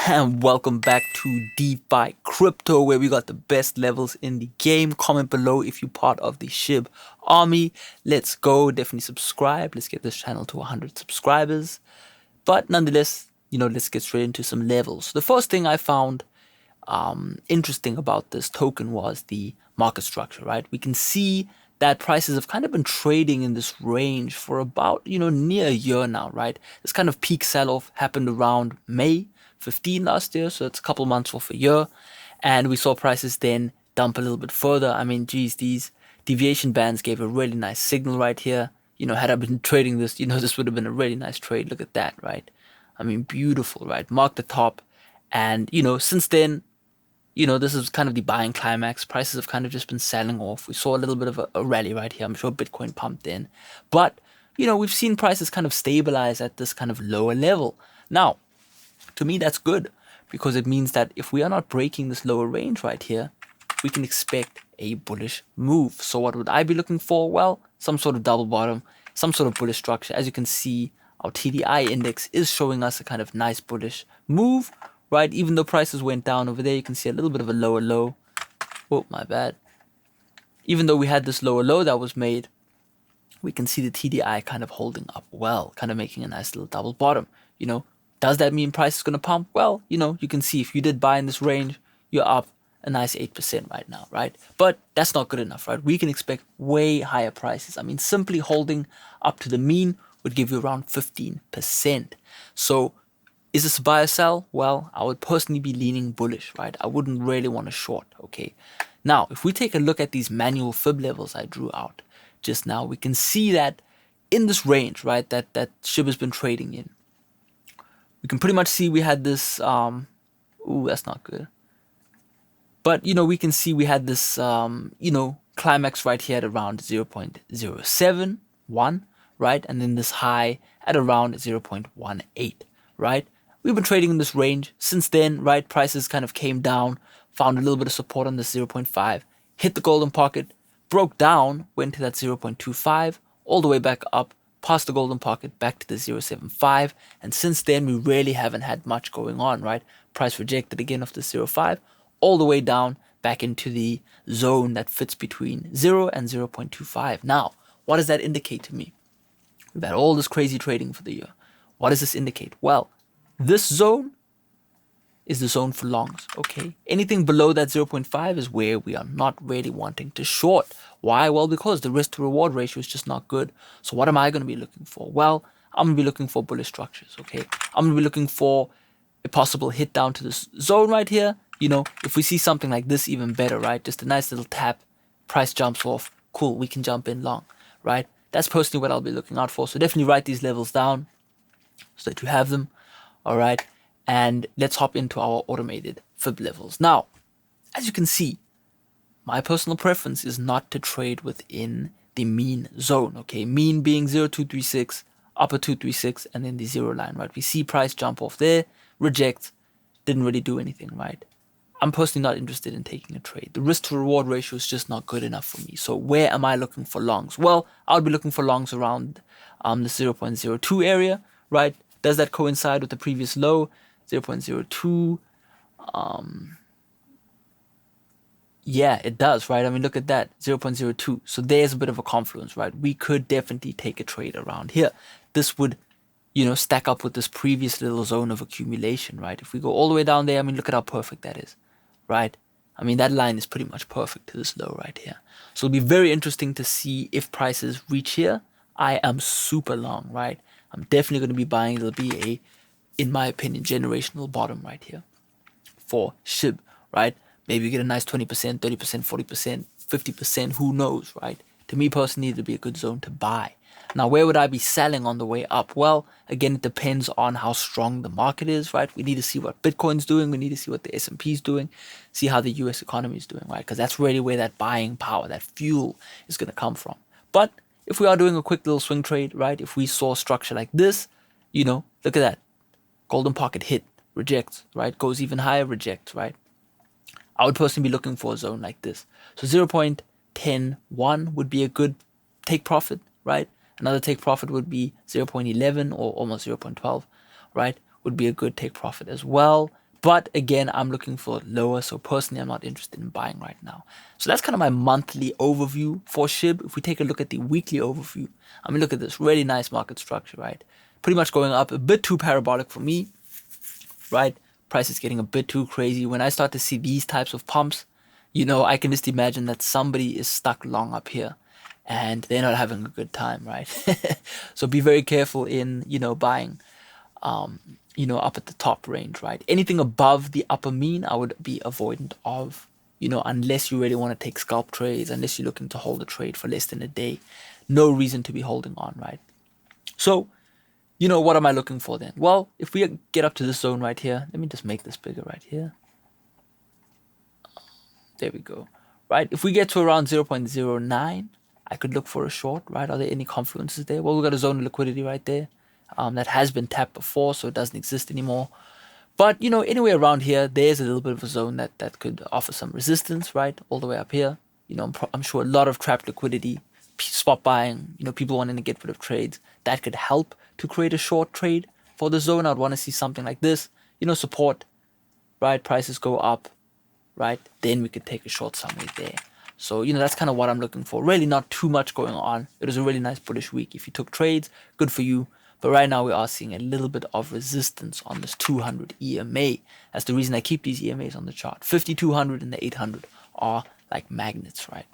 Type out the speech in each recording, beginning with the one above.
And welcome back to DeFi Crypto, where we got the best levels in the game. Comment below if you're part of the SHIB army. Let's go. Definitely subscribe. Let's get this channel to 100 subscribers. But nonetheless, let's get straight into some levels. The first thing I found interesting about this token was the market structure, right? We can see that prices have kind of been trading in this range for about, near a year now, right? This kind of peak sell-off happened around May 15 last year, so it's a couple months off a year. And we saw prices then dump a little bit further. I mean, geez, these deviation bands gave a really nice signal right here. Had I been trading this, this would have been a really nice trade. Look at that, right? I mean, beautiful, right? Mark the top. And, since then, this is kind of the buying climax. Prices have kind of just been selling off. We saw a little bit of a rally right here. I'm sure Bitcoin pumped in. But, we've seen prices kind of stabilize at this kind of lower level. Now, to me, that's good because it means that if we are not breaking this lower range right here, we can expect a bullish move. So what would I be looking for? Well, some sort of double bottom, some sort of bullish structure. As you can see, our TDI index is showing us a kind of nice bullish move, right? Even though prices went down over there, you can see a little bit of a lower low. Oh, my bad. Even though we had this lower low that was made, we can see the TDI kind of holding up well, kind of making a nice little double bottom. Does that mean price is going to pump? Well, you can see if you did buy in this range, you're up a nice 8% right now, right? But that's not good enough, right? We can expect way higher prices. I mean, simply holding up to the mean would give you around 15%. So is this a buy or sell? Well, I would personally be leaning bullish, right? I wouldn't really want to short, okay? Now, if we take a look at these manual fib levels I drew out just now, we can see that in this range, right, that SHIB has been trading in, we can pretty much see we had this, ooh, that's not good. But, we can see we had this, climax right here at around 0.071, right? And then this high at around 0.18, right? We've been trading in this range since then, right? Prices kind of came down, found a little bit of support on this 0.5, hit the golden pocket, broke down, went to that 0.25, all the way back up, past the golden pocket, back to the 0.75, and since then we really haven't had much going on, right? Price rejected again off the 0.5, all the way down back into the zone that fits between 0 and 0.25. Now, what does that indicate to me? We've had all this crazy trading for the year. What does this indicate? Well, this zone is the zone for longs, okay? Anything below that 0.5 is where we are not really wanting to short. Why? Well, because the risk to reward ratio is just not good. So what am I going to be looking for? Well, I'm going to be looking for bullish structures, okay? I'm going to be looking for a possible hit down to this zone right here. If we see something like this, even better, right? Just a nice little tap, price jumps off, cool, we can jump in long, right? That's personally what I'll be looking out for. So definitely write these levels down so that you have them, all right? And let's hop into our automated fib levels. Now, as you can see, my personal preference is not to trade within the mean zone, okay? Mean being 0.236, upper 236, and then the zero line, right? We see price jump off there, reject, didn't really do anything, right? I'm personally not interested in taking a trade. The risk to reward ratio is just not good enough for me. So where am I looking for longs? Well, I'll be looking for longs around the 0.02 area, right? Does that coincide with the previous low? 0.02. Yeah, it does, right? I mean, look at that, 0.02. So there's a bit of a confluence, right? We could definitely take a trade around here. This would, stack up with this previous little zone of accumulation, right? If we go all the way down there, I mean, look at how perfect that is, right? I mean, that line is pretty much perfect to this low right here. So it'll be very interesting to see if prices reach here. I am super long, right? I'm definitely going to be buying. There'll be a, in my opinion, generational bottom right here for SHIB, right? Maybe you get a nice 20%, 30%, 40%, 50%, who knows, right? To me personally, it'll be a good zone to buy. Now, where would I be selling on the way up? Well, again, it depends on how strong the market is, right? We need to see what Bitcoin's doing. We need to see what the S&P is doing, see how the US economy is doing, right? Because that's really where that buying power, that fuel is going to come from. But if we are doing a quick little swing trade, right? If we saw a structure like this, look at that. Golden pocket hit, rejects, right? Goes even higher, rejects, right? I would personally be looking for a zone like this. So 0.101 would be a good take profit, right? Another take profit would be 0.11 or almost 0.12, right? Would be a good take profit as well. But again, I'm looking for lower, so personally, I'm not interested in buying right now. So that's kind of my monthly overview for SHIB. If we take a look at the weekly overview, I mean, look at this really nice market structure, right? Pretty much going up, a bit too parabolic for me, right? Price is getting a bit too crazy. When I start to see these types of pumps, I can just imagine that somebody is stuck long up here and they're not having a good time, right? So be very careful in, buying up at the top range, right? Anything above the upper mean, I would be avoidant of, unless you really want to take scalp trades, unless you're looking to hold a trade for less than a day. No reason to be holding on, right? So, what am I looking for then? Well, if we get up to this zone right here, let me just make this bigger right here. There we go, right? If we get to around 0.09, I could look for a short, right? Are there any confluences there? Well, we got a zone of liquidity right there. That has been tapped before, so it doesn't exist anymore. But, anywhere around here, there's a little bit of a zone that could offer some resistance, right? All the way up here. I'm sure a lot of trapped liquidity, spot buying, people wanting to get rid of trades, that could help to create a short trade for the zone. I'd want to see something like this, support, right? Prices go up, right? Then we could take a short somewhere there. So, that's kind of what I'm looking for. Really not too much going on. It was a really nice bullish week. If you took trades, good for you. But right now we are seeing a little bit of resistance on this 200 EMA. That's the reason I keep these EMAs on the chart. 5200 and the 800 are like magnets, right?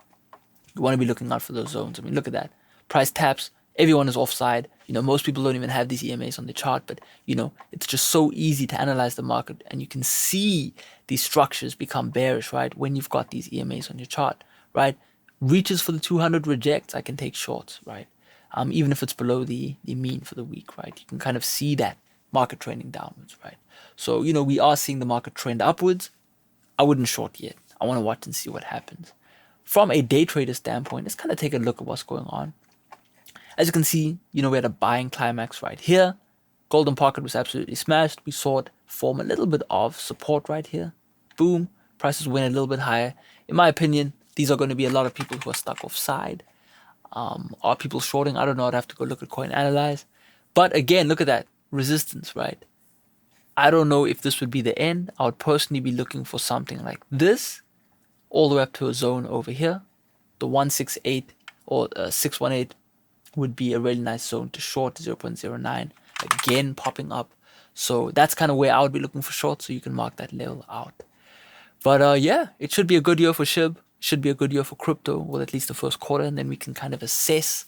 You want to be looking out for those zones. I mean, look at that. Price taps. Everyone is offside. Most people don't even have these EMAs on the chart, but it's just so easy to analyze the market, and you can see these structures become bearish, right? When you've got these EMAs on your chart, right? Reaches for the 200, rejects, I can take shorts, right? Even if it's below the mean for the week, right? You can kind of see that market trending downwards, right? So, we are seeing the market trend upwards. I wouldn't short yet. I want to watch and see what happens. From a day trader standpoint, let's kind of take a look at what's going on. As you can see, we had a buying climax right here. Golden pocket was absolutely smashed. We saw it form a little bit of support right here. Boom. Prices went a little bit higher. In my opinion, these are going to be a lot of people who are stuck offside. Are people shorting? I don't know. I'd have to go look at coin analyze. But again, look at that resistance, right? I don't know if this would be the end. I would personally be looking for something like this, all the way up to a zone over here. The 168 or 618 would be a really nice zone to short. 0.09 again popping up. So that's kind of where I would be looking for short. So you can mark that level out. But yeah, it should be a good year for SHIB. Should be a good year for crypto, or at least the first quarter, and then we can kind of assess,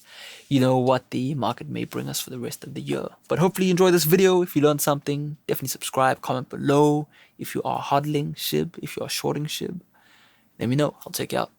what the market may bring us for the rest of the year. But hopefully you enjoyed this video. If you learned something, definitely subscribe, comment below. If you are hodling SHIB, if you are shorting SHIB, let me know. I'll check you out.